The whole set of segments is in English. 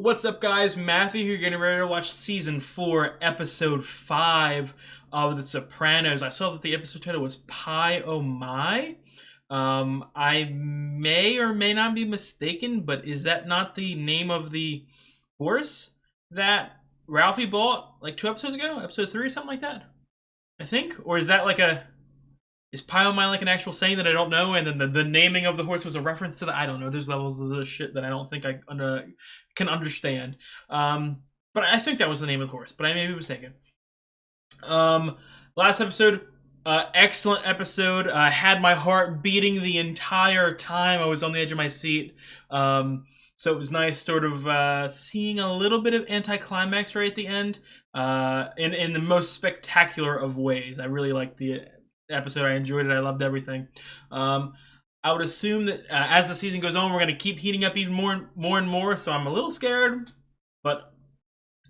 What's up, guys? Matthew here, getting ready to watch Season 4, Episode 5 of The Sopranos. I saw that the episode title was Pie Oh My. I may or may not be mistaken, but is that not the name of the horse that Ralphie bought like 2 episodes ago? Episode 3 or something like that? I think? Or is that like a... Is Pie Oh My like an actual saying that I don't know, and then the naming of the horse was a reference to that? I don't know. There's levels of this shit that I don't think I can understand. But I think that was the name of the horse, but I may be mistaken. Last episode, excellent episode. Had my heart beating the entire time. I was on the edge of my seat. So it was nice sort of seeing a little bit of anticlimax right at the end, in the most spectacular of ways. I really liked the episode. I enjoyed it. I loved everything. I would assume that as the season goes on, we're going to keep heating up even more and more, so I'm a little scared, but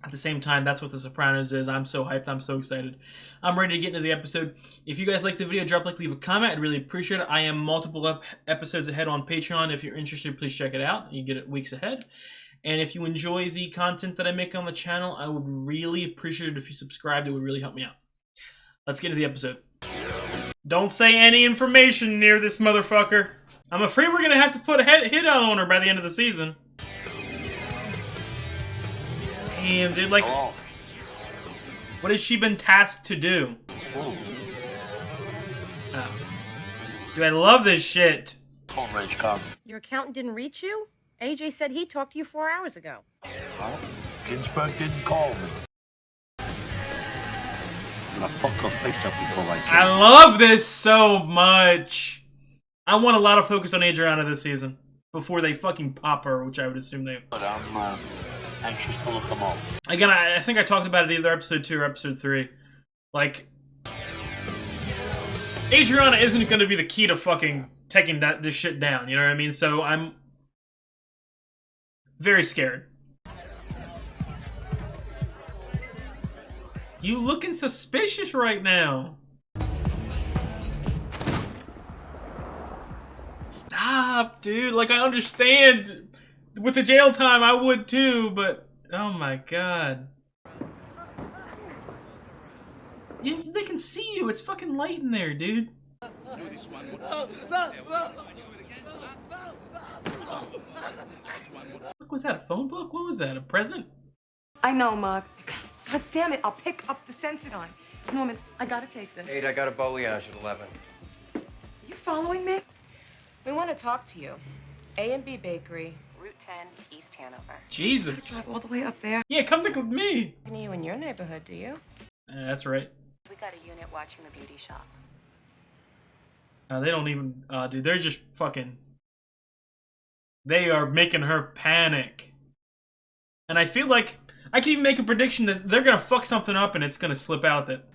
at the same time, that's what The Sopranos is. I'm so hyped. I'm so excited. I'm ready to get into the episode. If you guys like the video, drop a like, leave a comment. I'd really appreciate it. I am multiple episodes ahead on Patreon. If you're interested, please check it out. You get it weeks ahead. And if you enjoy the content that I make on the channel, I would really appreciate it if you subscribed. It would really help me out. Let's get into the episode. Don't say any information near this motherfucker. I'm afraid we're gonna have to put a hit out on her by the end of the season. Damn, dude, like... What has she been tasked to do? Oh. Dude, I love this shit. Your accountant didn't reach you? AJ said he talked to you 4 hours ago. Well, Ginsburg didn't call me. I'm gonna fuck her face up before I I love this so much. I want a lot of focus on Adriana this season before they fucking pop her, which I would assume they... But I'm anxious to look them up. Again, I think I talked about it either episode 2 or episode 3. Like, Adriana isn't going to be the key to fucking taking this shit down, you know what I mean? So I'm very scared. You looking suspicious right now. Stop, dude. Like, I understand with the jail time, I would too, but oh my god. They can see you. It's fucking light in there, dude. What was that? A phone book? What was that? A present? I know, Mark. God damn it, I'll pick up the Sensodyne. Norman, I gotta take this. 8, I got a foliage at 11. Are you following me? We want to talk to you. A&B Bakery, Route 10, East Hanover. Jesus. Drive all the way up there. Yeah, come to me. You in your neighborhood, do you? That's right. We got a unit watching the beauty shop. They don't even, dude, they're just fucking... They are making her panic. And I feel like... I can even make a prediction that they're gonna fuck something up and it's gonna slip out that...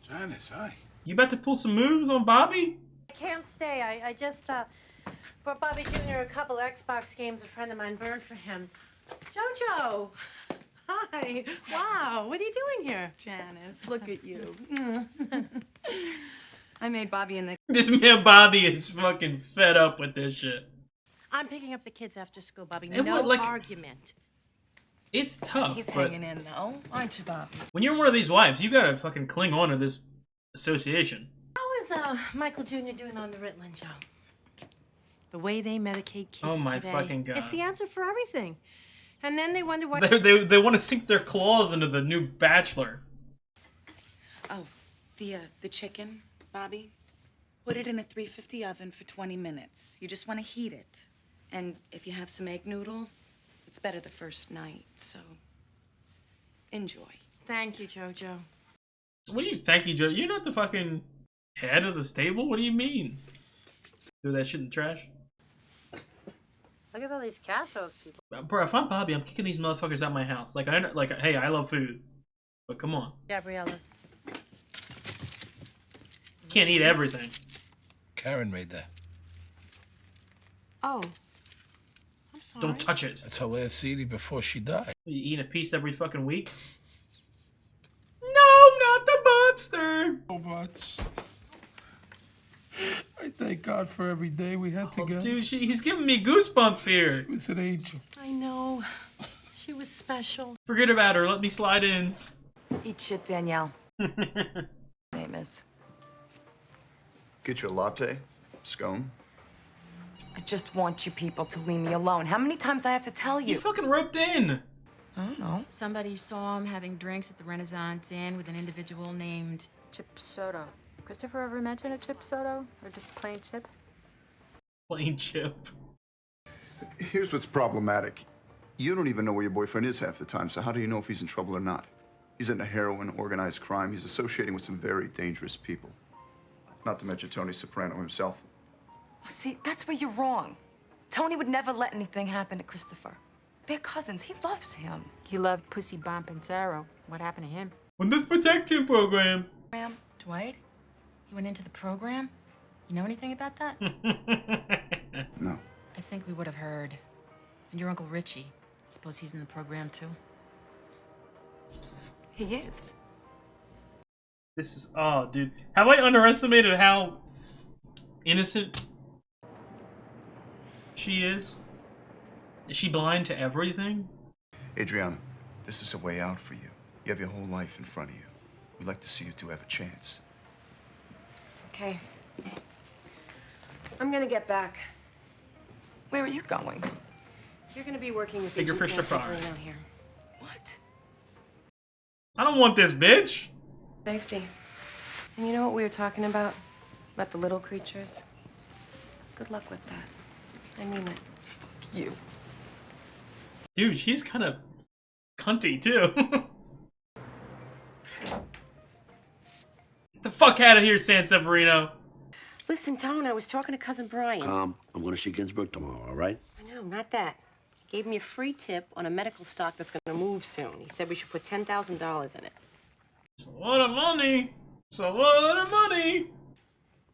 Janice, hi. You about to pull some moves on Bobby? I can't stay. I just brought Bobby Jr. a couple Xbox games a friend of mine burned for him. Jojo! Hi. Wow, what are you doing here? Janice, look at you. I made Bobby in the... This man Bobby is fucking fed up with this shit. I'm picking up the kids after school, Bobby. It No would, like- argument. It's tough, He's but hanging in, though. Aren't you, Bobby? when you're one of these wives, you gotta fucking cling on to this association. How is Michael Jr. doing on the Ritalin, Joe? The way they medicate kids Oh my today, fucking god. It's the answer for everything. And then they wonder what... They want to sink their claws into the new Bachelor. Oh, the chicken, Bobby? Put it in a 350 oven for 20 minutes. You just want to heat it. And if you have some egg noodles, it's better the first night, so enjoy. Thank you, Jojo. What do you thank you, Joe? You're not the fucking head of the stable? What do you mean? Throw that shit in the trash? Look at all these Cassos people. Bro, if I'm Bobby, I'm kicking these motherfuckers out of my house. Like, hey, I love food. But come on. Gabriella. Can't eat everything. Karen made that. Oh. I'm sorry. Don't touch it. That's her last CD before she died. You eating a piece every fucking week? No, not the mobster. So much. I thank God for every day we had together. Dude, he's giving me goosebumps here. She was an angel. I know. She was special. Forget about her. Let me slide in. Eat shit, Danielle. Name is. Get you a latte, scone. I just want you people to leave me alone. How many times I have to tell You you? fucking roped in. I don't know. Somebody saw him having drinks at the Renaissance Inn with an individual named Chip Soto. Christopher ever mention a Chip Soto? Or just plain Chip? Plain Chip. Here's what's problematic. You don't even know where your boyfriend is half the time, so how do you know if he's in trouble or not? He's into heroin, organized crime. He's associating with some very dangerous people. Not to mention Tony Soprano himself. Oh, see, that's where you're wrong. Tony would never let anything happen to Christopher. They're cousins. He loves him. he loved Pussy Bomb Panzero. What happened to him? When this protection program. Graham, Dwight? He went into the program? You know anything about that? No. I think we would have heard. And your Uncle Richie. I suppose he's in the program too? he is. This is, oh, dude. Have I underestimated how innocent she is? Is she blind to everything? Adriana, this is a way out for you. You have your whole life in front of you. We'd like to see you two have a chance. Okay. I'm gonna get back. Where are you going? You're gonna be working with Bigger Agent fish to Sam fry. Severino here. What? I don't want this bitch. Safety. And you know what we were talking about? About the little creatures? Good luck with that. I mean it. You. Dude, she's kind of cunty, too. Get the fuck out of here, San Severino. Listen, Tone, I was talking to Cousin Brian. I'm going to see Ginsburg tomorrow, all right? No, not that. He gave me a free tip on a medical stock that's going to move soon. He said we should put $10,000 in it. It's a lot of money. It's a lot of money.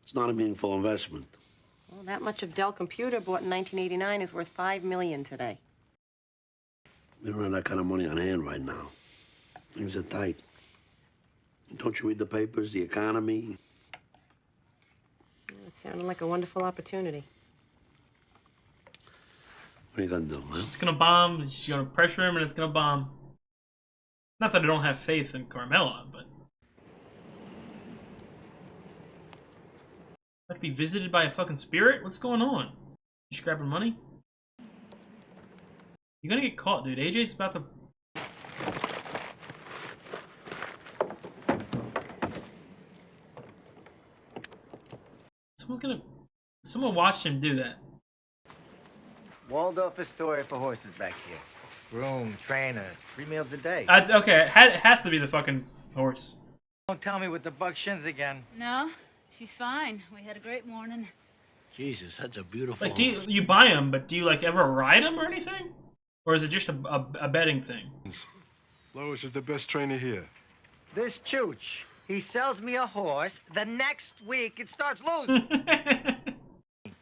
It's not a meaningful investment. Well, that much of Dell Computer bought in 1989 is worth $5 million today. We don't have that kind of money on hand right now. Things are tight. Don't you read the papers, the economy? It sounded like a wonderful opportunity. What are you gonna do, huh? It's gonna bomb. She's gonna pressure him, and it's gonna bomb. Not that I don't have faith in Carmela, but have to be visited by a fucking spirit. What's going on? She's grabbing money. You're gonna get caught, dude. AJ's about to. Someone watched him do that. Waldorf Astoria for horses back here. Groom, trainer, 3 meals a day. Okay, it has to be the fucking horse. Don't tell me with the buck shins again. No, she's fine. We had a great morning. Jesus, that's a beautiful. Like, do you buy him, but do you like ever ride him or anything, or is it just a betting thing? Lois is the best trainer here. This chooch, he sells me a horse. The next week, it starts losing.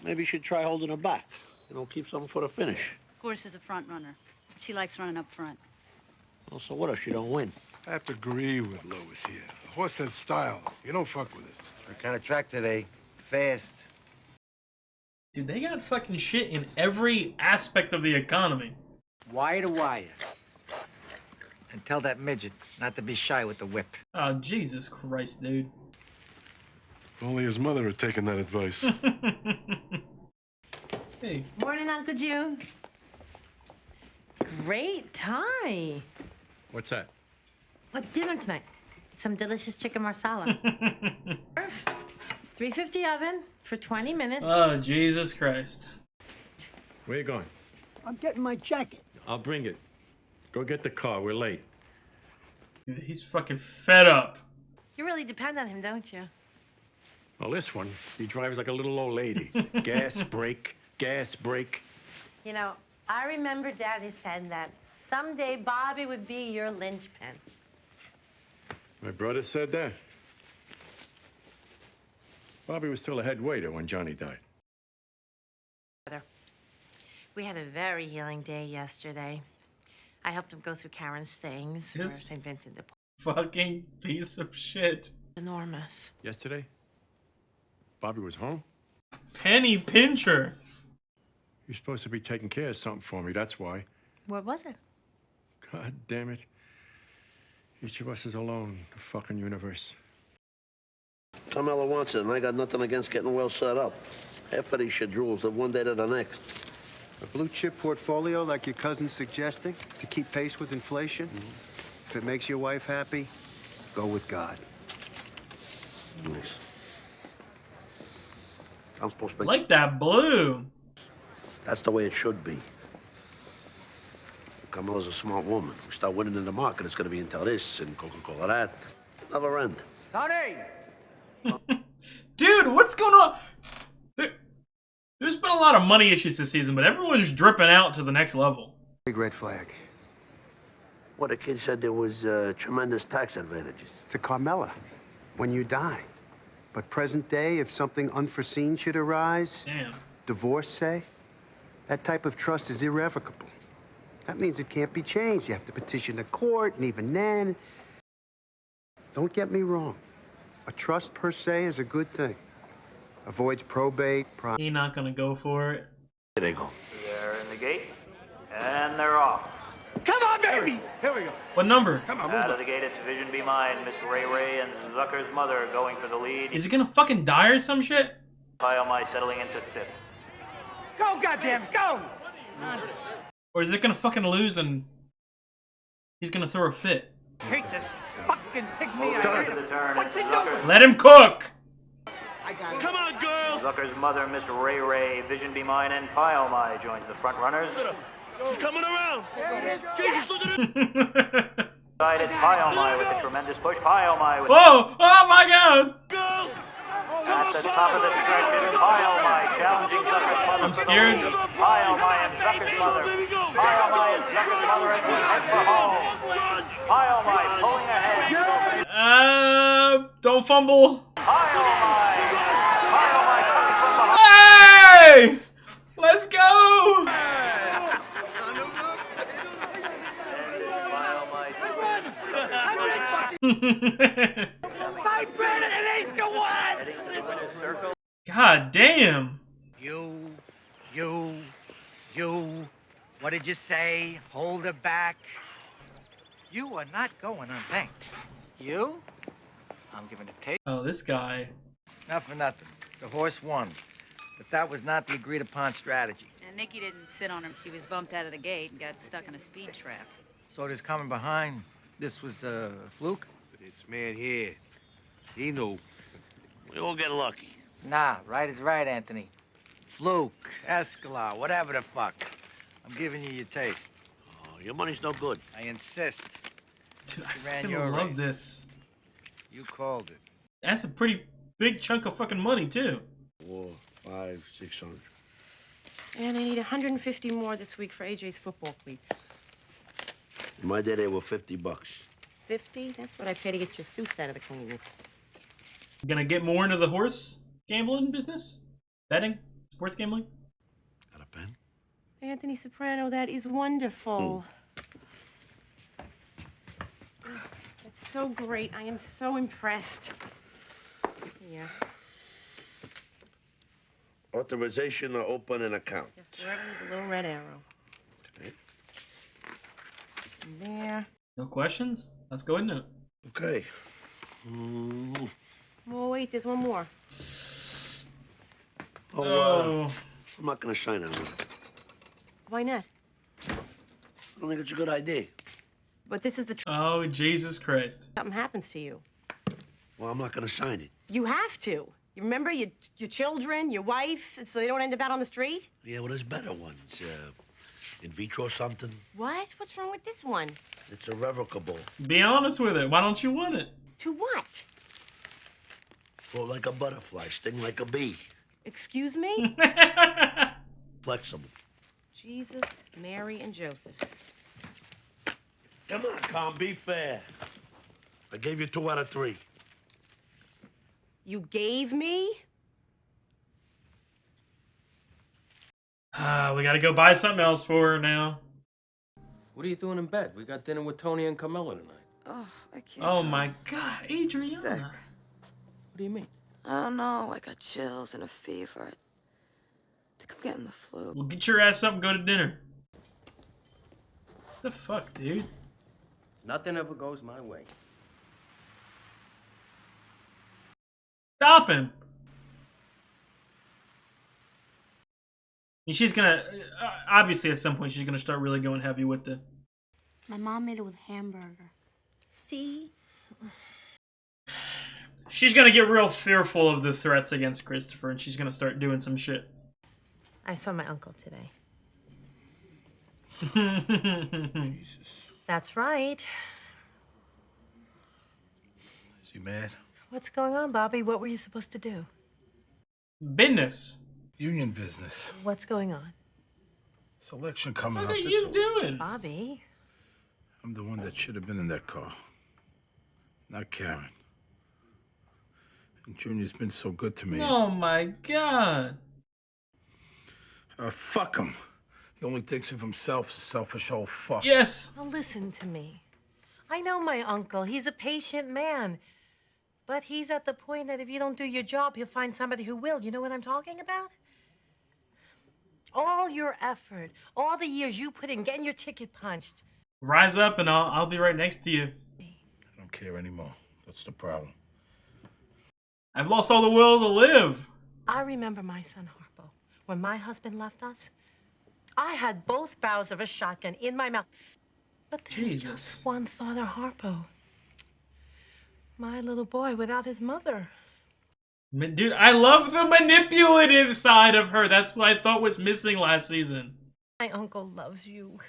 Maybe you should try holding her back. You know, keep something for the finish. Of course, is a front runner. She likes running up front. Well, so what if she don't win? I have to agree with Lois here. The horse has style. You don't fuck with it. What kind of track today? Fast. Dude, they got fucking shit in every aspect of the economy. Wire to wire. And tell that midget not to be shy with the whip. Oh, Jesus Christ, dude. If only his mother had taken that advice. Hey. Morning, Uncle June. Great tie. What's that? What dinner tonight? Some delicious chicken marsala. $350 oven for 20 minutes. Oh, Jesus Christ. Where you going? I'm getting my jacket. I'll bring it. Go get the car. We're late. Dude, he's fucking fed up. You really depend on him, don't you? Well, this one, he drives like a little old lady. Gas, brake, gas, brake. You know, I remember Daddy said that someday Bobby would be your linchpin. My brother said that. Bobby was still a head waiter when Johnny died. We had a very healing day yesterday. I helped him go through Karen's things for This- St. Vincent de Paul. Fucking piece of shit. Enormous. Yesterday, Bobby was home. Penny pincher. You're supposed to be taking care of something for me, that's why. What was it? God damn it. Each of us is alone in the fucking universe. Carmela wants it, and I got nothing against getting well set up. Half of these shadrules live one day to the next. A blue chip portfolio like your cousin's suggesting to keep pace with inflation? If it makes your wife happy, go with God. Nice. I'm supposed to be... Like that blue. That's the way it should be. Carmela's a smart woman. We start winning in the market, it's gonna be Intel this and Coca-Cola that. Never end. Tony! Dude, what's going on? There's been a lot of money issues this season, but everyone's dripping out to the next level. Big red flag. Well, the kid said there was tremendous tax advantages. To Carmela, when you die. But present day, if something unforeseen should arise, damn. Divorce, say, that type of trust is irrevocable. That means it can't be changed. You have to petition the court, and even then... Don't get me wrong. A trust per se is a good thing. Avoids probate, He not gonna go for it. There they go. They're in the gate, and they're off. Come on, baby! Here we go. What number? Come on, Out of the gate, it's Vision Be Mine, Miss Ray Ray, and Zucker's mother going for the lead. Is he gonna fucking die or some shit? Pile My settling into fifth. Go, goddamn, go! Or is it gonna fucking lose and he's gonna throw a fit? I hate this fucking pygmy. To the turn, What's he Zucker's- doing? Let him cook! Come on, girl! Zucker's mother, Miss Ray Ray, Vision Be Mine, and Pile My joins the front runners. She's coming around. Jesus, look at it! Side, it's Pile My with a tremendous push. Pile My with... Whoa! Oh my god! At the top of the stretch is Pile My challenging Zucker's mother I'm for scared. the lead. Pile My and Zucker's mother. Pile My and Zucker's mother and head for home. Pile My pulling ahead. Don't fumble. Pile My. Pile My coming from behind. Hey! Let's go! My friend, it ain't the one! God damn. You. What did you say? Hold her back. You are not going unthanked. You? I'm giving a taste. Oh, this guy. Not for nothing. The horse won. But that was not the agreed upon strategy. And Nikki didn't sit on her. She was bumped out of the gate and got stuck in a speed trap. So it is coming behind. This was a fluke? This man here, he knew. We all get lucky. Nah, right is right, Anthony. Fluke, Escalade, whatever the fuck. I'm giving you your taste. Oh, your money's no good. I insist. Dude, You I ran fucking your love race. this. You called it. That's a pretty big chunk of fucking money, too. 4, 5, 600. And I need 150 more this week for AJ's football cleats. In my day, they were $50. 50? That's what I pay to get your suits out of the cleaners. Gonna get more into the horse gambling business? Betting? Sports gambling? Got a pen? Anthony Soprano, that is wonderful. That's so great. I am so impressed. Yeah, Authorization to open an account. just wherever there's a little red arrow. Okay. And there. No questions? Let's go into it. Okay. Oh, wait, there's one more. Oh, I'm not gonna sign on it. Why not? I don't think it's a good idea. But this is the Oh, Jesus Christ. something happens to you. Well, I'm not gonna sign it. You have to. You remember your children, your wife, so they don't end up out on the street? Yeah, well, there's better ones. In vitro something. What? What's wrong with this one? It's irrevocable. Be honest with it. Why don't you want it? To what? Float like a butterfly, sting like a bee. Excuse me? Flexible. Jesus, Mary, and Joseph. Come on, Con, be fair. I gave you 2 out of 3. You gave me? We gotta go buy something else for her now. What are you doing in bed? We got dinner with Tony and Carmela tonight. Oh, I can't. Oh go. my God, Adriana. Sick. What do you mean? I don't know. I got chills and a fever. I think I'm getting the flu. Well, get your ass up and go to dinner. The fuck, dude? Nothing ever goes my way. Stop him! And she's gonna, obviously at some point, she's gonna start really going heavy with it. My mom made it with hamburger. See? She's gonna get real fearful of the threats against Christopher, and she's gonna start doing some shit. I saw my uncle today. Jesus. That's right. Is he mad? What's going on, Bobby? What were you supposed to do? Business. Union business. What's going on? Selection coming What up. are you doing? Bobby? I'm the one that should have been in that car. Not Karen. And Junior's been so good to me. Oh my god. Fuck him. He only thinks of himself, selfish old fuck. Yes. Now listen to me. I know my uncle. He's a patient man. But he's at the point that if you don't do your job, he'll find somebody who will. You know what I'm talking about? All your effort, all the years you put in getting your ticket punched. Rise up and I'll be right next to you. I don't care anymore. That's the problem. I've lost all the will to live. I remember my son Harpo. When my husband left us, I had both barrels of a shotgun in my mouth. But there was just one thought of Harpo. My little boy without his mother. Dude, I love the manipulative side of her. That's what I thought was missing last season. My uncle loves you.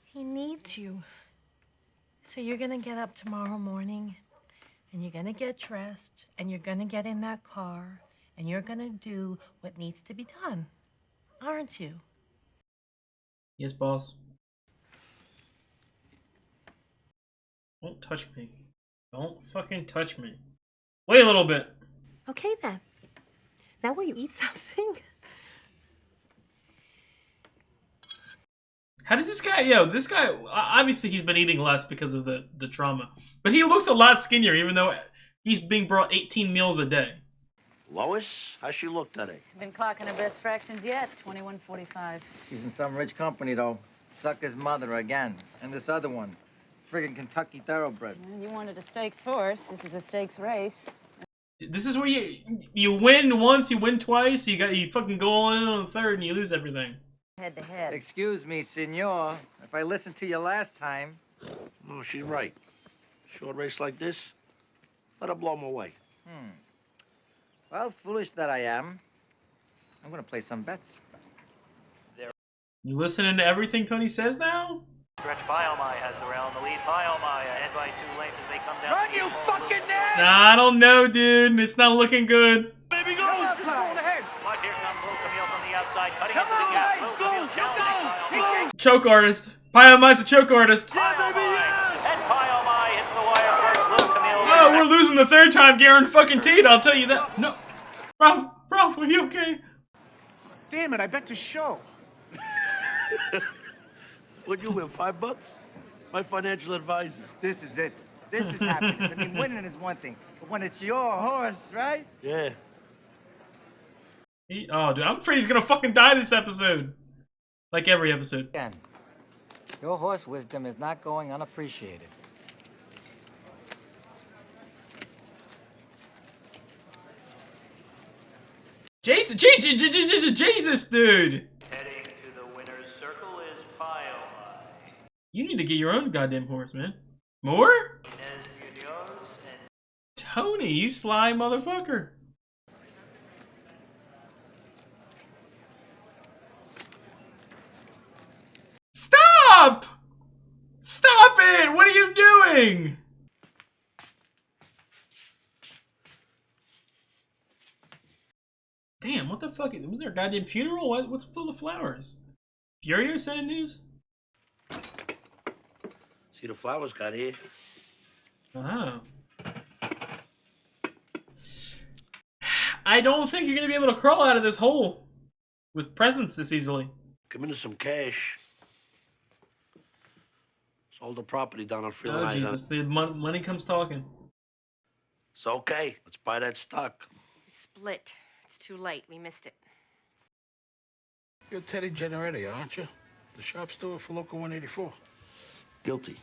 He needs you. So you're gonna get up tomorrow morning, and you're gonna get dressed, and you're gonna get in that car, and you're gonna do what needs to be done. Aren't you? Yes, boss. Don't touch me. Don't fucking touch me. Wait a little bit. Okay then. Now will you eat something? How does this guy, this guy, obviously he's been eating less because of the trauma. But he looks a lot skinnier, even though he's being brought 18 meals a day. Lois, how's she look today? Been clocking her best fractions yet. 21.45. She's in some rich company, though. Sucker's mother again. And this other one. Friggin' Kentucky thoroughbred. Well, you wanted a stakes horse. This is a stakes race. This is where you win once, you win twice, you fucking go on the third and you lose everything. Head to head. Excuse me, senor. If I listened to you last time... No, she's right. Short race like this, let her blow 'em away. Well, foolish that I am, I'm gonna play some bets. You listening to everything Tony says now? Stretch Biomai has the rail in the lead. Biomai ahead by 2 lengths as they come down. Run, you fucking net! Nah, I don't know, dude. It's not looking good. Baby, go! Just going ahead. But here comes Lil Camille from the outside, cutting into the gap. Lil Camille challenging Biomai. Choke artist. Pyomai's a choke artist. And Biomai hits the wire first. Lil Camille. Oh, we're losing the third time, guaranteed. I'll tell you that. No. Ralph, are you okay? Damn it, I bet to show. What'd you win, $5? My financial advisor. This is it. This is happiness. I mean, winning is one thing, but when it's your horse, right? Yeah. Oh, dude, I'm afraid he's gonna fucking die this episode. Like every episode. Again, your horse wisdom is not going unappreciated. Jesus, dude. Heading to the winner's circle is Biomai. You need to get your own goddamn horse, man. More? Tony, you sly motherfucker. Stop! Stop it! What are you doing? Damn, what the fuck? Was there a goddamn funeral? What's with all the flowers? Furio sending news? See the flowers got here? Oh. I don't think you're gonna be able to crawl out of this hole with presents this easily. Come into some cash. Sold the property down on Freeland Oh, Island. Jesus, the money comes talking. It's okay. Let's buy that stock. Split. It's too late. We missed it. You're Teddy Generetti, aren't you? The shop steward for Local 184. Guilty.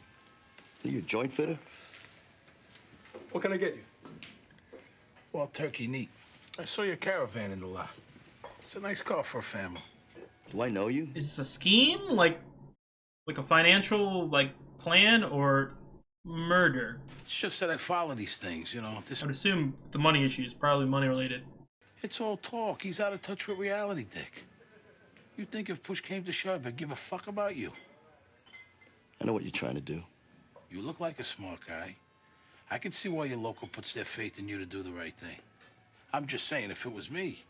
Are you a joint fitter? What can I get you? Well, turkey neat. I saw your caravan in the lot. It's a nice car for a family. Do I know you? Is this a scheme? Like a financial, like, plan or murder? It's just that I follow these things, you know. I would assume the money issue is probably money related. It's all talk. He's out of touch with reality, Dick. You think if push came to shove, I'd give a fuck about you? I know what you're trying to do. You look like a smart guy. I can see why your local puts their faith in you to do the right thing. I'm just saying, if it was me,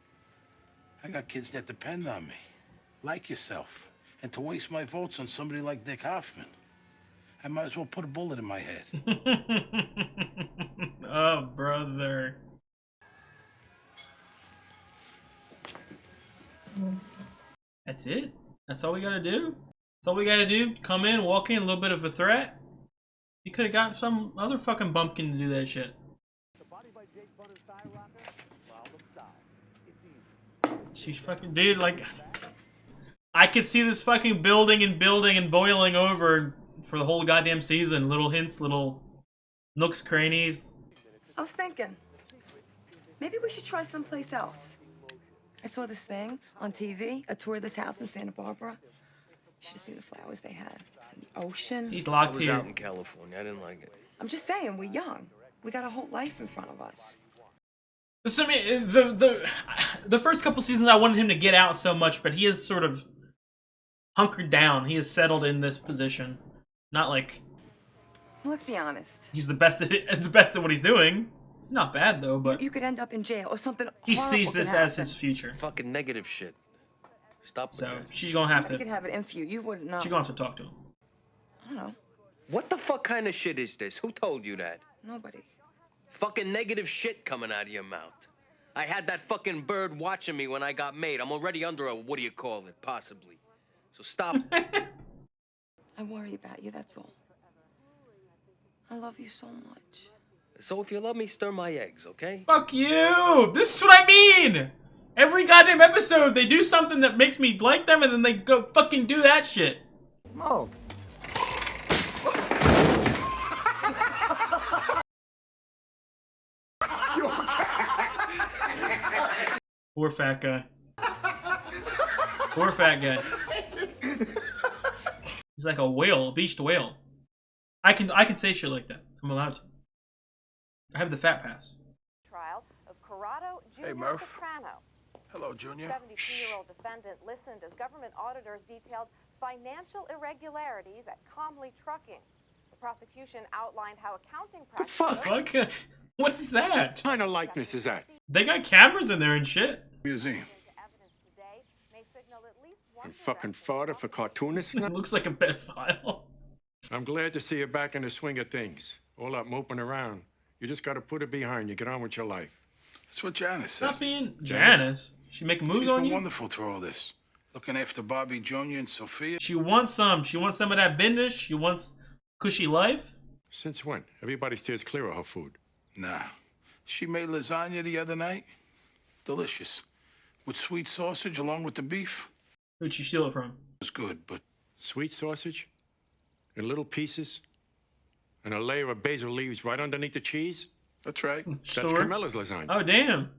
I got kids that depend on me, like yourself. And to waste my votes on somebody like Dick Hoffman, I might as well put a bullet in my head. Oh, brother. That's it? That's all we gotta do? That's all we gotta do? Come in, walk in, a little bit of a threat? You could've got some other fucking bumpkin to do that shit. She's fucking, dude, like, I could see this fucking building and boiling over for the whole goddamn season. Little hints, little nooks, crannies. I was thinking, maybe we should try someplace else. I saw this thing on TV, a tour of this house in Santa Barbara. You should have seen the flowers they had. And the ocean. He's locked I was here. out in California. I didn't like it. I'm just saying, we're young. We got a whole life in front of us. So, I mean, the first couple seasons I wanted him to get out so much, but he is sort of hunkered down. He is settled in this position. Not like Well, let's be honest. he's the best at what he's doing. He's not bad though, but You could end up in jail or something. he horrible sees could this as happen. his future. Fucking negative shit. Stop with So that. she's gonna have Somebody to. could have it in for you. You wouldn't know. She's gonna have to talk to him. I don't know. What the fuck kind of shit is this? Who told you that? Nobody. Fucking negative shit coming out of your mouth. I had that fucking bird watching me when I got made. I'm already under a, what do you call it, possibly. So stop. I worry about you, that's all. I love you so much. So if you love me, stir my eggs, okay? Fuck you! This is what I mean! Every goddamn episode, they do something that makes me like them, and then they go fucking do that shit. Oh. Poor fat guy. Poor fat guy. He's like a whale, a beached whale. I can say shit like that. I'm allowed to. I have the fat pass. Trial of Corrado Jr. Hey, Murph. Soprano. Hello, Junior. 72-year-old defendant listened as government auditors detailed financial irregularities at Comley Trucking. The prosecution outlined how accounting practices... Fuck? What is that? What kind of likeness is that? They got cameras in there and shit. Museum. And fucking fodder for cartoonists now? Looks like a pedophile. I'm glad to see you back in the swing of things. All that moping around. You just gotta put it behind you. Get on with your life. That's what Janice said. Stop being Janice. She making moves She's on been you? wonderful through all this. Looking after Bobby Jr. and Sophia. She wants some. She wants some of that business. She wants cushy life. Since when? Everybody steers clear of her food. Nah. She made lasagna the other night. Delicious. With sweet sausage along with the beef. Who'd she steal it from? It was good, but... Sweet sausage? In little pieces? And a layer of basil leaves right underneath the cheese? That's right. That's Sure. Carmela's lasagna. Oh, damn.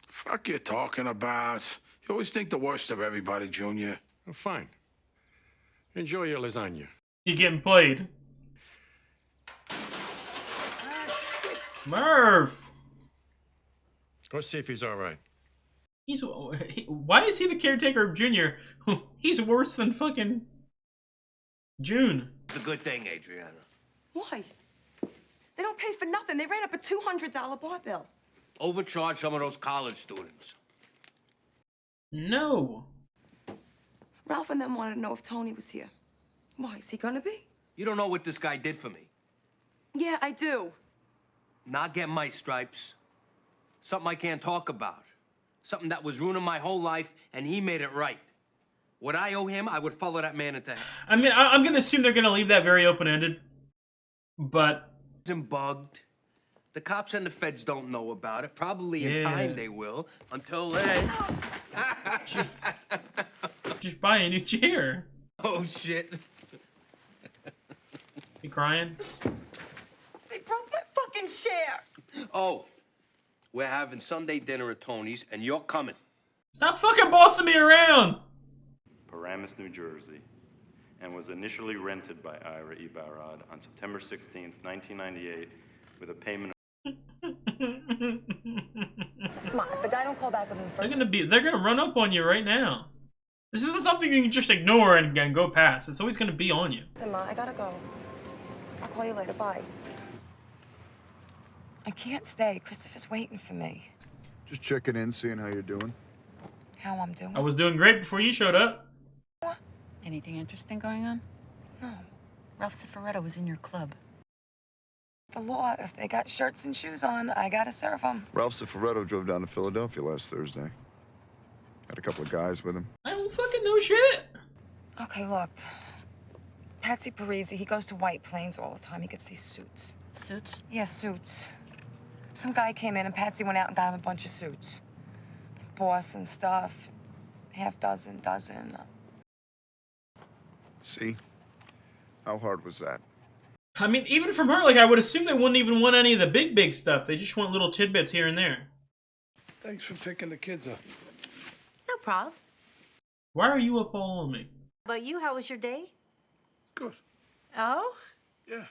Fuck you talking about. You always think the worst of everybody, Junior. Oh, fine. Enjoy your lasagna. You're getting played. Murph! Go see if he's all right. Why is he the caretaker of Junior? He's worse than fucking June. It's a good thing, Adriana. Why? They don't pay for nothing. They ran up a $200 bar bill. Overcharge some of those college students. No. Ralph and them wanted to know if Tony was here. Why, is he gonna be? You don't know what this guy did for me. Yeah, I do. Not get my stripes. Something I can't talk about. Something that was ruining my whole life, and he made it right. What I owe him, I would follow that man into hell. I mean, I'm gonna assume they're gonna leave that very open-ended. But... Isn't bugged. The cops and the feds don't know about it. Probably in time they will. Until then... Just buy a new chair. Oh, shit. You crying? They broke my fucking chair. Oh, we're having Sunday dinner at Tony's, and you're coming. Stop fucking bossing me around! Paramus, New Jersey, and was initially rented by Ira Ibarrad on September 16th, 1998, with a payment of... Come on, if the guy don't call back with him first. They're gonna run up on you right now. This isn't something you can just ignore and go past. It's always gonna be on you. Emma, I gotta go. I'll call you later. Bye. I can't stay. Christopher's waiting for me. Just checking in, seeing how you're doing. How I'm doing? I was doing great before you showed up. Anything interesting going on? No. Ralph Cifaretto was in your club. The law. If they got shirts and shoes on, I gotta serve them. Ralph Cifaretto drove down to Philadelphia last Thursday. Had a couple of guys with him. I don't fucking know shit. Okay, look. Patsy Parisi, he goes to White Plains all the time. He gets these suits. Suits? Yeah, suits. Some guy came in and Patsy went out and got him a bunch of suits. Boss and stuff. Half dozen. See? How hard was that? I mean, even from her, like, I would assume they wouldn't even want any of the big stuff. They just want little tidbits here and there. Thanks for picking the kids up. No problem. Why are you up all on me? How about you? How was your day? Good. Oh? Yeah.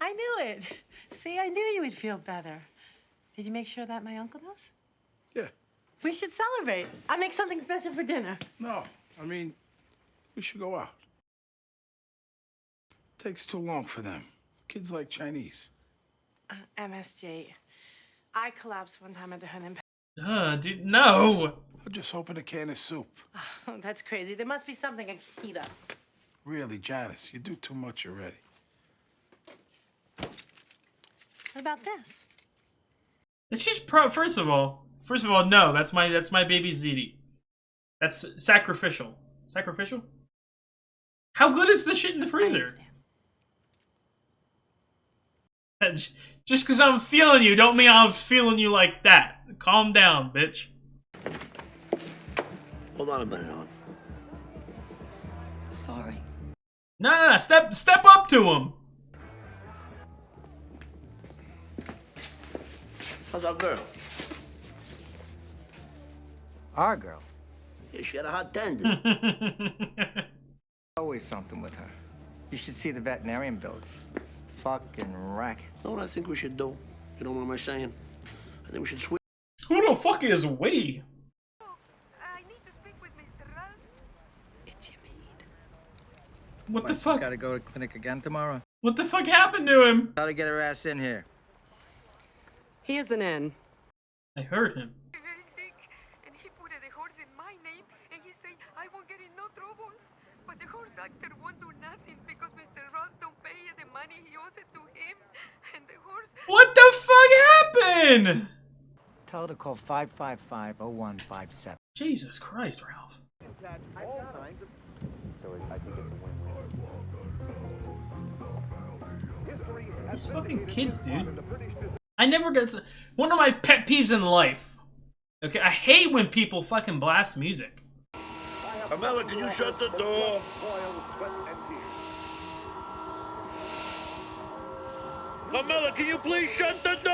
I knew it. See, I knew you would feel better. Did you make sure that my uncle knows? Yeah. We should celebrate. I'll make something special for dinner. No, I mean, we should go out. Takes too long for them. Kids like Chinese. MSJ. I collapsed one time at the Hunt. Dude, no! I'll just open a can of soup. Oh, that's crazy. There must be something I can heat up. Really, Janice, you do too much already. What about this? It's just first of all, no, that's my baby Ziti. That's sacrificial. Sacrificial? How good is this shit in the freezer? Just because I'm feeling you, don't mean I'm feeling you like that. Calm down, bitch. Hold on a minute, hon. Sorry. No, step up to him. How's our girl? Our girl? Yeah, she had a hot tendon. Always something with her. You should see the veterinarian bills. Fucking racket. You know what I think we should do? You know what am I saying? I think we should switch. Who the fuck is we? I need to speak with Mr. Ralph. It's your maid. What the fuck? Gotta go to clinic again tomorrow? What the fuck happened to him? Gotta get her ass in here. He isn't in. I heard him. Very sick, and he put the horse in my name, and he said I won't get in no trouble. But the horse doctor won't do nothing because Mr. Ralph don't pay the money he owes it to him, and the horse. What the fuck happened? Tell her to call 555-0157. Jesus Christ, Ralph. So I think it's a win-win. These fucking kids, dude. I never get one of my pet peeves in life. Okay, I hate when people fucking blast music. Carmela, can you shut the door? Carmela, can you please shut the door?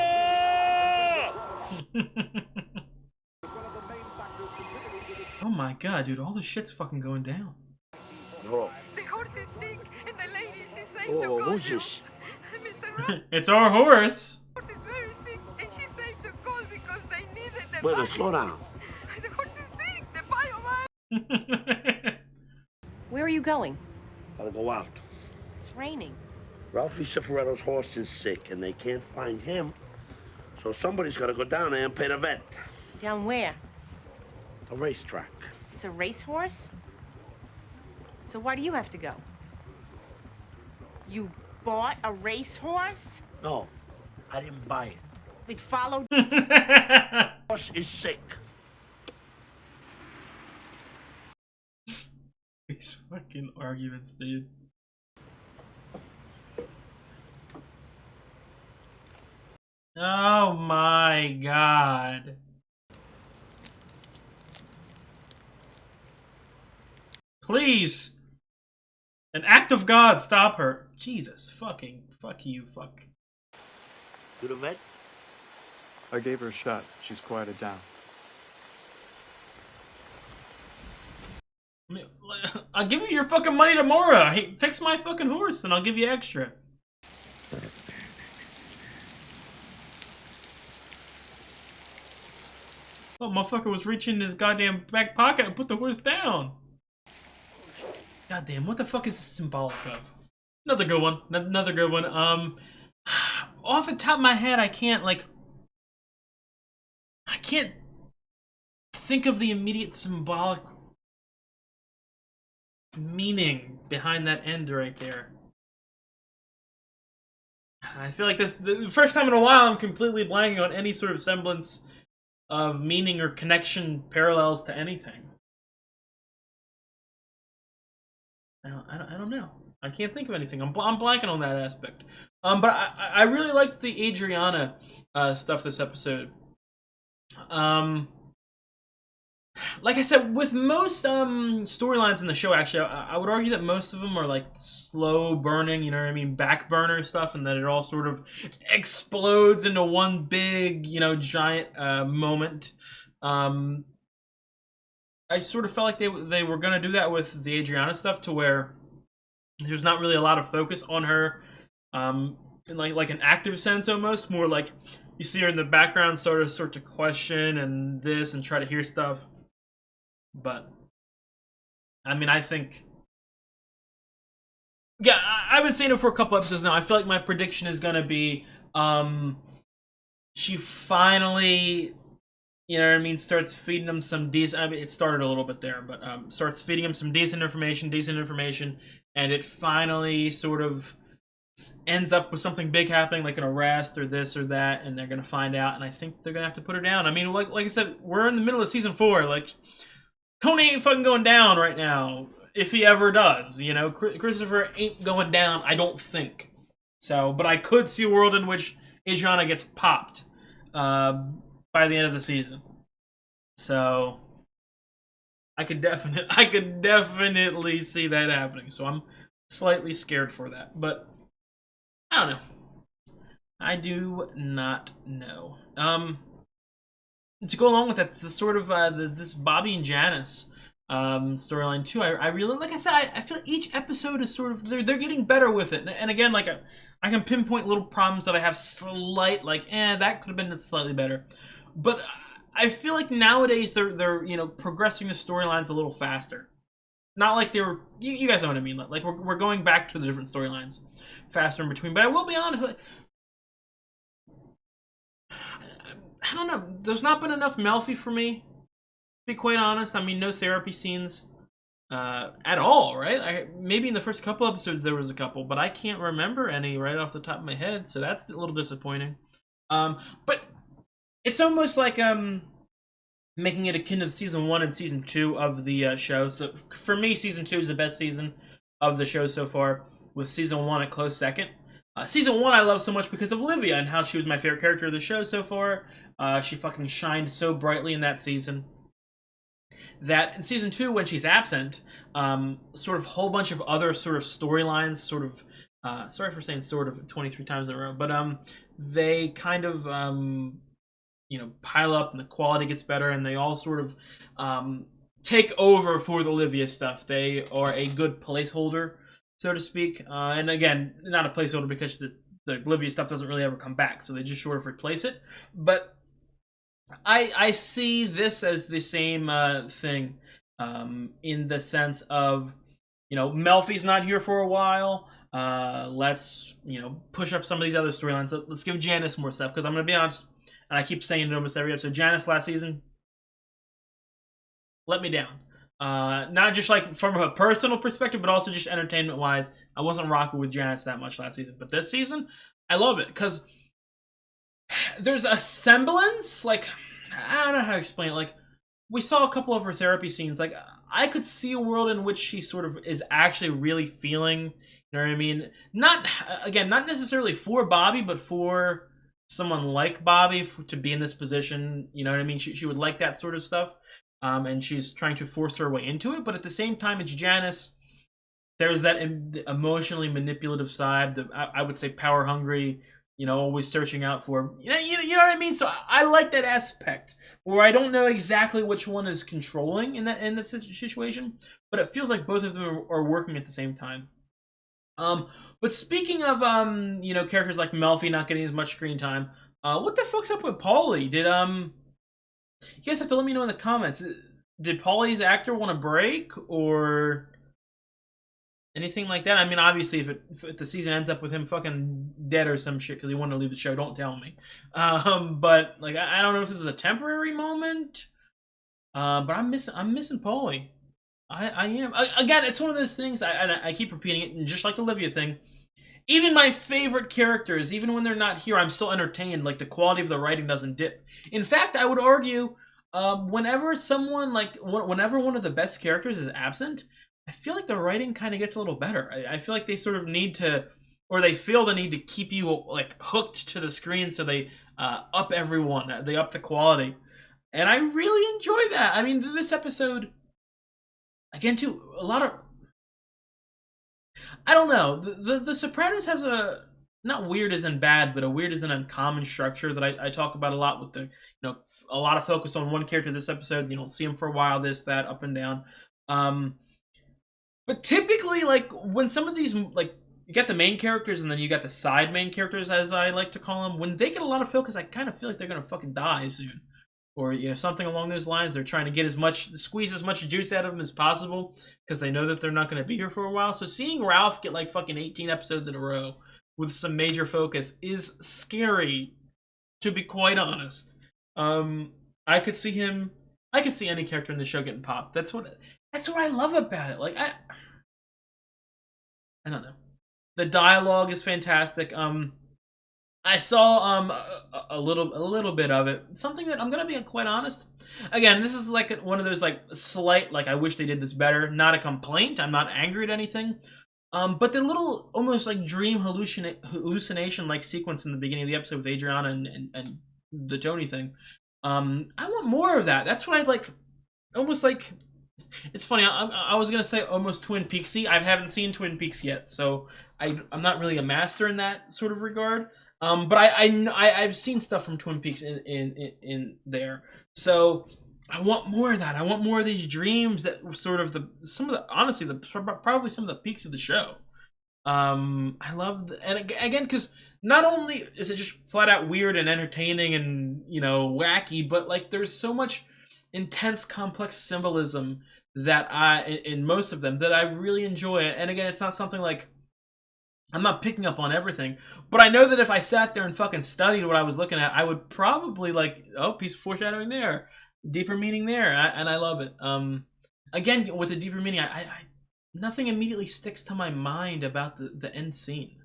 Oh my god, dude, all this shit's fucking going down. No. The horse is sick, and the lady, she said to call Who's you. this? Mr. Ralph It's our horse. is very sick, and she said to call because they needed the Wait, money. slow down. The horse is sick, the bioman. Where are you going? Gotta go out. It's raining. Ralphie Cifaretto's horse is sick, and they can't find him. So somebody's gotta go down there and pay the vet. Down where? A racetrack. It's a racehorse? So why do you have to go? You bought a racehorse? No, I didn't buy it. We followed. Horse is sick. These fucking arguments, dude. Oh my god. Please. An act of God, stop her. Jesus fuck you, fuck. To the vet? I gave her a shot. She's quieted down. I mean, I'll give you your fucking money tomorrow. Hey, fix my fucking horse and I'll give you extra. Oh, motherfucker was reaching in his goddamn back pocket and put the horse down. Goddamn, what the fuck is this symbolic of? Another good one. Another good one. Off the top of my head, I can't think of the immediate symbolic meaning behind that end right there. I feel like this the first time in a while I'm completely blanking on any sort of semblance of meaning or connection parallels to anything. I don't know. I can't think of anything. I'm blanking on that aspect. But I really liked the Adriana stuff this episode. Like I said, with most storylines in the show, actually, I would argue that most of them are like slow burning, you know what I mean, back burner stuff, and that it all sort of explodes into one big, you know, giant moment. I sort of felt like they were gonna do that with the Adriana stuff, to where there's not really a lot of focus on her, in like an active sense, almost more like you see her in the background, sort to question and this and try to hear stuff. But I mean, I think, yeah, I've been saying it for a couple episodes now. I feel like my prediction is gonna be, she finally, you know what I mean, starts feeding them some decent. I mean, it started a little bit there, but starts feeding them some decent information, and it finally sort of ends up with something big happening, like an arrest or this or that, and they're gonna find out, and I think they're gonna have to put her down. I mean, like I said, we're in the middle of season 4. Like, Tony ain't fucking going down right now, if he ever does. You know, Christopher ain't going down, I don't think. So, but I could see a world in which Adriana gets popped by the end of the season. So, I could definitely see that happening. So I'm slightly scared for that, but I don't know. I do not know. To go along with that, the sort of this Bobby and Janice storyline too. I really, like I said, I feel like each episode is sort of they're getting better with it. And again, like I can pinpoint little problems that I have slight, like that could have been slightly better. But I feel like nowadays they're you know, progressing the storylines a little faster. Not like they were, you guys know what I mean. Like we're going back to the different storylines faster in between. But I will be honest, like, I don't know. There's not been enough Melfi for me, to be quite honest. I mean, no therapy scenes at all, right? Maybe in the first couple episodes there was a couple, but I can't remember any right off the top of my head, so that's a little disappointing. But it's almost like making it akin to season 1 and season 2 of the show. So for me, season 2 is the best season of the show so far, with season 1 a close second. Season 1 I love so much because of Olivia and how she was my favorite character of the show so far. She fucking shined so brightly in that season. That in season 2, when she's absent, sort of whole bunch of other sort of storylines, sort of, sorry for saying sort of 23 times in a row, but they kind of, you know, pile up and the quality gets better, and they all sort of take over for the Olivia stuff. They are a good placeholder, so to speak. And again, not a placeholder because the Olivia stuff doesn't really ever come back, so they just sort of replace it. But I see this as the same thing, in the sense of, you know, Melfi's not here for a while. Let's, you know, push up some of these other storylines. Let's give Janice more stuff, because I'm going to be honest, and I keep saying it almost every episode, Janice last season let me down. Not just like from a personal perspective, but also just entertainment wise. I wasn't rocking with Janice that much last season, but this season I love it because there's a semblance, like, I don't know how to explain it. Like, we saw a couple of her therapy scenes. Like, I could see a world in which she sort of is actually really feeling, you know what I mean? Not necessarily for Bobby, but for someone like Bobby to be in this position, you know what I mean? She would like that sort of stuff. And she's trying to force her way into it, but at the same time, it's Janice. there's that emotionally manipulative side, the I would say power hungry, always searching out for, you know what I mean. So I like that aspect where I don't know exactly which one is controlling in that situation, but it feels like both of them are working at the same time. But speaking of characters like Melfi not getting as much screen time, what the fuck's up with Paulie? You guys have to let me know in the comments. Did Paulie's actor want a break or anything like that? I mean, obviously, if the season ends up with him fucking dead or some shit because he wanted to leave the show, don't tell me. But like, I don't know if this is a temporary moment. But I'm missing Paulie. I am. Again, it's one of those things. I keep repeating it, and just like the Olivia thing, even my favorite characters, even when they're not here, I'm still entertained. Like, the quality of the writing doesn't dip. In fact, I would argue, whenever whenever one of the best characters is absent, I feel like the writing kind of gets a little better. I feel like they sort of need to, or they feel the need to keep you like hooked to the screen, so they up everyone, they up the quality, and I really enjoy that. I mean, this episode, again, too, a lot of, I don't know. The Sopranos has a, not weird as in bad, but a weird as in uncommon structure that I talk about a lot with the, a lot of focus on one character this episode. You don't see him for a while, this, that, up and down. But typically, like, when some of these, like, you got the main characters and then you got the side main characters, as I like to call them, when they get a lot of focus, I kind of feel like they're going to fucking die soon. Or, something along those lines. They're trying to squeeze as much juice out of them as possible because they know that they're not going to be here for a while. So seeing Ralph get like fucking 18 episodes in a row with some major focus is scary, to be quite honest. I could see any character in the show getting popped. That's what I love about it. Like, I don't know. The dialogue is fantastic. I saw a little bit of it. Something that I'm gonna be quite honest. Again, this is like one of those like slight, like, I wish they did this better. Not a complaint. I'm not angry at anything. But the little almost like dream hallucination like sequence in the beginning of the episode with Adriana and the Tony thing. I want more of that. That's what I like. Almost like, it's funny. I was gonna say almost Twin Peaksy. I haven't seen Twin Peaks yet, so I'm not really a master in that sort of regard. But I've seen stuff from Twin Peaks in there, so I want more of that. I want more of these dreams that were sort of honestly probably some of the peaks of the show. I love and again, because not only is it just flat out weird and entertaining and wacky, but like there's so much intense, complex symbolism that in most of them that I really enjoy. And again, it's not something like, I'm not picking up on everything, but I know that if I sat there and fucking studied what I was looking at, I would probably like, oh, piece of foreshadowing there, deeper meaning there, and I love it. Again, with the deeper meaning, I nothing immediately sticks to my mind about the end scene.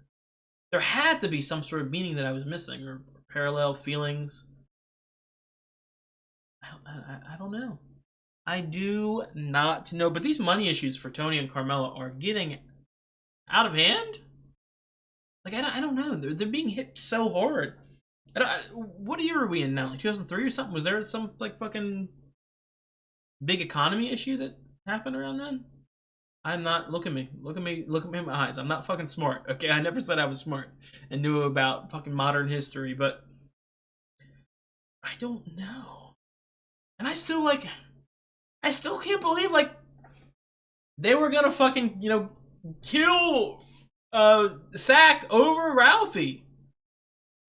There had to be some sort of meaning that I was missing, or parallel feelings. I don't know. I do not know, but these money issues for Tony and Carmela are getting out of hand. Like, I don't know. They're being hit so hard. What year are we in now? Like 2003 or something? Was there some like fucking big economy issue that happened around then? I'm not. Look at me in my eyes. I'm not fucking smart. Okay, I never said I was smart and knew about fucking modern history, but I don't know. And I still can't believe like they were gonna fucking kill Sack over Ralphie.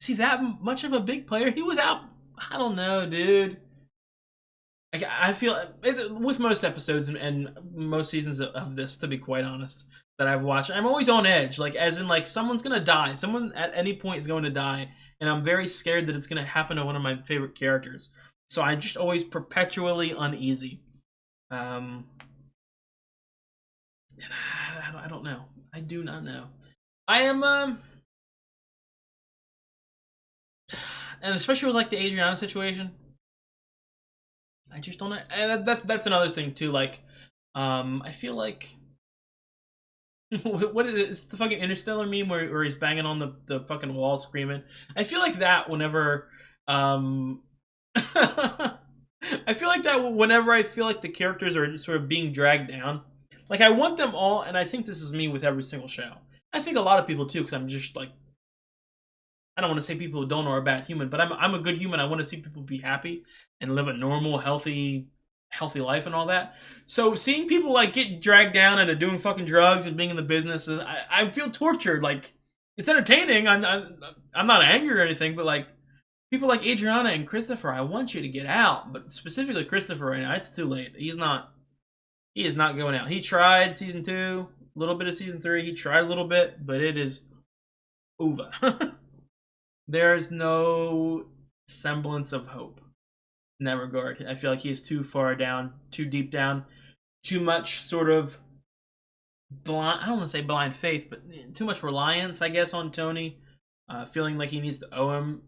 Is he that much of a big player? He was out. I don't know, dude. I feel with most episodes and most seasons of this, to be quite honest, that I've watched, I'm always on edge. Like, as in, like, someone's gonna die. Someone at any point is going to die, and I'm very scared that it's gonna happen to one of my favorite characters. So I'm just always perpetually uneasy. I don't know. I do not know. I am and especially with like the Adriana situation, I just don't know. And that's another thing too. Like, I feel like what is it? It's the fucking Interstellar meme where he's banging on the fucking wall screaming. I feel like that whenever I feel like that whenever I feel like the characters are sort of being dragged down. Like, I want them all, and I think this is me with every single show. I think a lot of people too, because I'm just like, I don't want to say people who don't know are a bad human, but I'm a good human. I want to see people be happy and live a normal, healthy life and all that. So seeing people like get dragged down into doing fucking drugs and being in the business, I feel tortured. Like, it's entertaining. I'm not angry or anything, but like people like Adriana and Christopher, I want you to get out. But specifically Christopher right now, it's too late. He is not going out. He tried season 2, a little bit of season 3. He tried a little bit, but it is over. There's no semblance of hope in that regard. I feel like he is too far down, too deep down, too much sort of blind, I don't want to say blind faith, but too much reliance, I guess, on Tony, feeling like he needs to owe him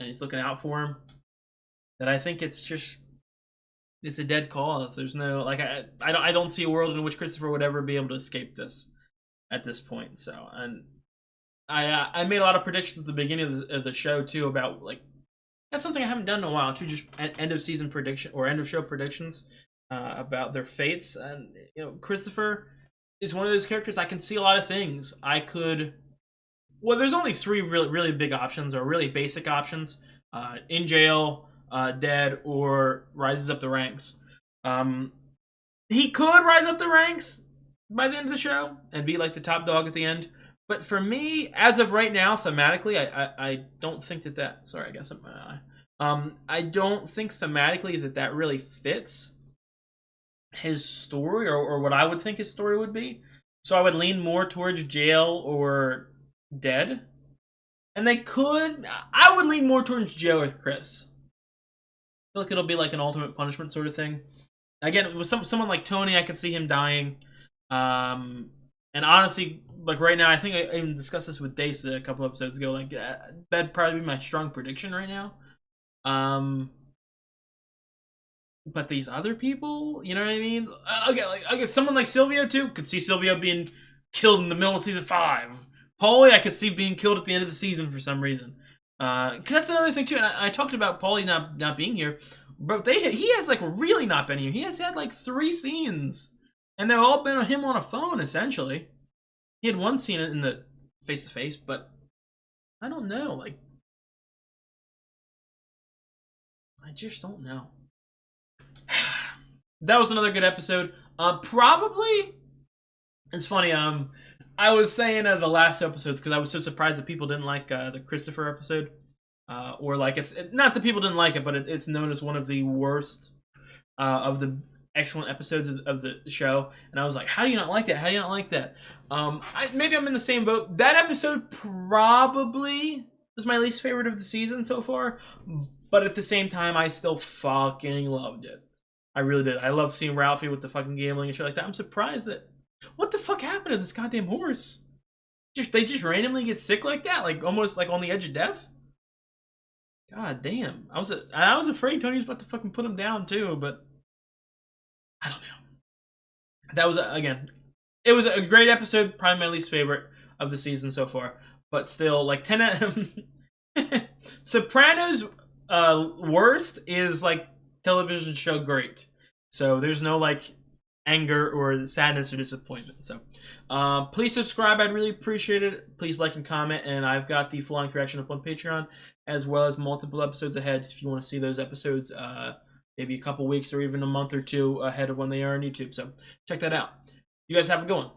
and he's looking out for him, that I think it's a dead cause. There's no, like, I don't see a world in which Christopher would ever be able to escape this at this point. So, and I made a lot of predictions at the beginning of the show too about, like, that's something I haven't done in a while too, just end of season prediction or end of show predictions about their fates. And you know, Christopher is one of those characters I can see a lot of things. There's only 3 really big options, or really basic options: in jail, dead, or rises up the ranks. He could rise up the ranks by the end of the show and be like the top dog at the end. But for me, as of right now, thematically, I don't think that. Sorry, I guess I'm my eye. I don't think thematically that really fits his story, or what I would think his story would be. So I would lean more towards jail or dead. And I would lean more towards jail with Chris. I feel like it'll be like an ultimate punishment sort of thing. Again, with someone like Tony, I could see him dying. And honestly, like right now, I think I even discussed this with Dace a couple episodes ago. Like, that'd probably be my strong prediction right now. But these other people, you know what I mean? Okay, someone like Silvio too. Could see Silvio being killed in the middle of season 5. Paulie, I could see being killed at the end of the season for some reason. Because that's another thing too. And I talked about Paulie not being here, but he has like really not been here. He has had like 3 scenes, and they've all been him on a phone essentially. He had 1 scene in the face-to-face, but I don't know. Like, I just don't know. That was another good episode. Probably, it's funny. I was saying the last episodes because I was so surprised that people didn't like the Christopher episode, or like it's not that people didn't like it, but it's known as one of the worst of the excellent episodes of the show. And I was like, how do you not like that? How do you not like that? Maybe I'm in the same boat. That episode probably was my least favorite of the season so far, but at the same time, I still fucking loved it. I really did. I love seeing Ralphie with the fucking gambling and shit like that. I'm surprised that, what the fuck happened to this goddamn horse? They just randomly get sick like that, like almost like on the edge of death. God damn. I was afraid Tony was about to fucking put him down too, but I don't know. That was, again, it was a great episode, probably my least favorite of the season so far. But still, like 10 out of Sopranos worst is like television show great. So there's no like anger or sadness or disappointment. So please subscribe. I'd really appreciate it. Please like and comment. And I've got the full-length reaction up on Patreon, as well as multiple episodes ahead if you want to see those episodes. Maybe a couple weeks or even a month or 2 ahead of when they are on YouTube. So check that out. You guys have a good one.